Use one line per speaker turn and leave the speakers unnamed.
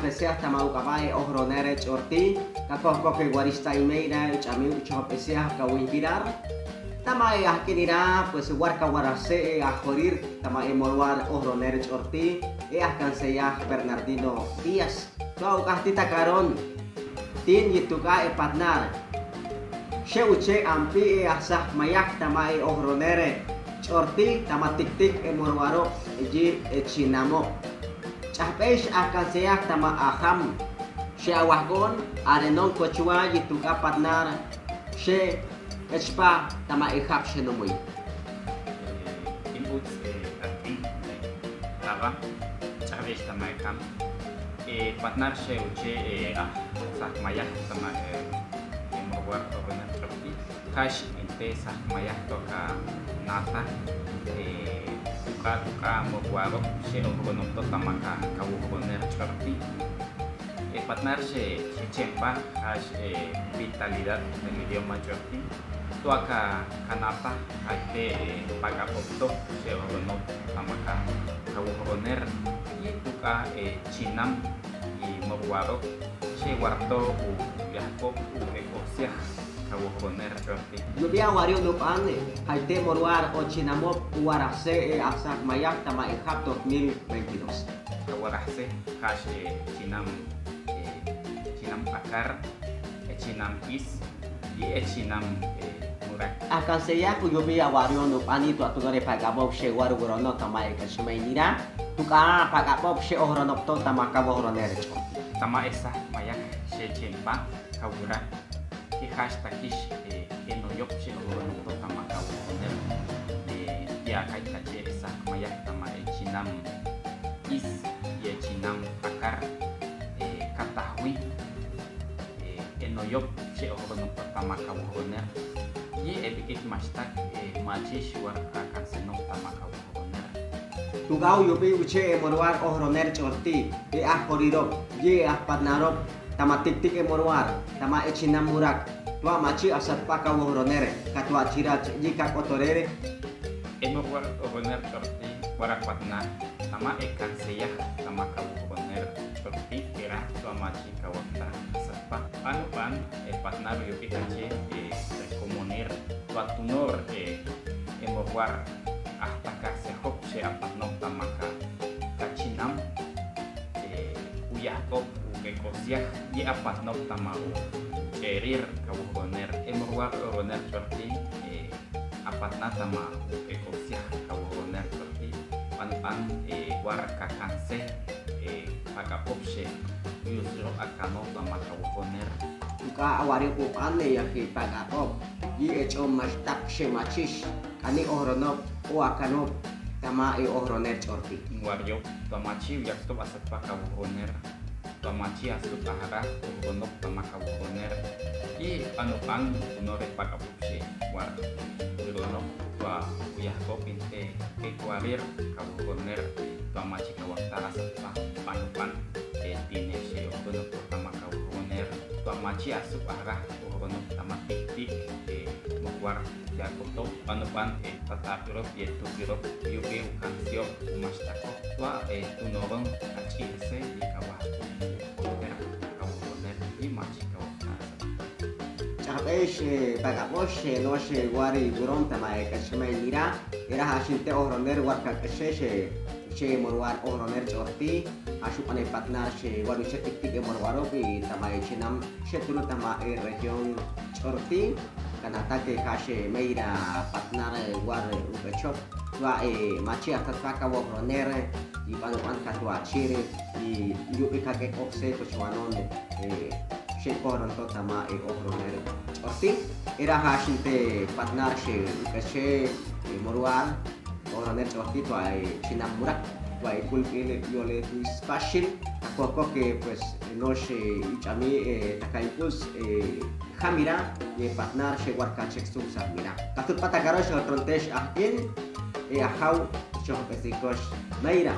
especial tama ukabai ohronere chorti kakoko ke guarista imeira chami ucho especial kawintirar tama ahkinira pues warka warase a jorir tama emolwar ohronere chorti ahkanseya Bernardino Díaz tua ukahtita karon tin yituka patnar Sheuche ampi asah mayak tama ohronere chorti tama tik-tik emolwaro ji chinamo Chahpesh akan seyak tama aham she awahgon arenon kochua yituka patnar she echpa tama ihap she nomoy
inputs ating lava chahpesh tama iham patnar she uche sah mayak tama emowar tohonan tropi kash inte sah mayak toka nata tuka mawaro she ohronom to tamaka kawuhoner chorti patnar she chempa hash vitalidad del idioma chorti tuaka kanapa ate pagapopto she ohronom tamaka kawuhoner y tuka chinam y mawaro she warto u yahko u ekosia kawuhoner chorti
Lluvia wario lupane haite morwar o chinamo warase asak mayak tama ihap 2022
kawarase hash chinam akar chinam is y chinam murak
akan seyak lluvia wario lupani tu atugare pagabop she waru gorono tama ekashmainira tuka pagabop she ohronop to tama kawohroner chorti
tama esa mayak she chempa kawura ki hashtag kish enoyop she ohronom to tama kawuhoner dia kaita che esa mayak tama chinam is ye chinam akar katahwi enoyop she ohronom to tama kawuhoner ye ebikit mashtag machi shwar akan senok tama kawuhoner
Tugau yupi uche emorwar ohroner chorti ahoriro ye patnarop tama tik-tik emorwar tama echinam murak tua machi asat paka ohronere katua chira jika kotorere
emorwar ohroner chorti warak patna tama ekan seyah tama kawuhoner chorti kira tua machi kawakta asat pa panupan patnar yupi kache komunir tua tunor emorwar ahtaka sehop she apatnok tamaka kachinam uyahkop ukekosiah di apatnok tamau cerir kawuhoner emorwar ohroner chorti apatna tama ukekosiah kawuhoner chorti pan war kakanse pagapop she yusro akano tama kawuhoner
Tuka awari upane yaki pagapop ye echo mastak she machish kani ohronop o akanop tama ohroner chorti
wario tamachi yakto asat pakawuhoner tamachi asut ahara ohronop tama kawuhoner i anupan unore pakapupse war uronop tua uyahko pinte kekwarir kawuhoner tamachi kawakta asat panupan tine she ohronop tama kawuhoner tamachi asut ahara ohronop tama tik-tik war jakoto panupan tatapirop yaitu birop yubi ukansio umastako tua tunorong kacilse di kawah kawuhoner di machi kawah
Chahpesh pagapop she no she wari gurom tama ekashmainira era hashinte ohroner warka kashe she morwar ohroner chorti ashupane patnar she waru she tik-tik morwaro pi tama chinam she turu tama region chorti kanata ke kashe meira patnar war ukachop tua machi atataka ohroner y panupan katua chire y yupi kake kokse kochwanon she koronto tama ohroner chorti era hashinte patnar she ukashe morwar ohroner chorti tua chinam murak tua kulpile yole tu spashil takoko que pues no she ichami takaipus Hamira ye patnar she warka chextu samira katut patakaro she trontesh ahkin ahau choh pesikosh meira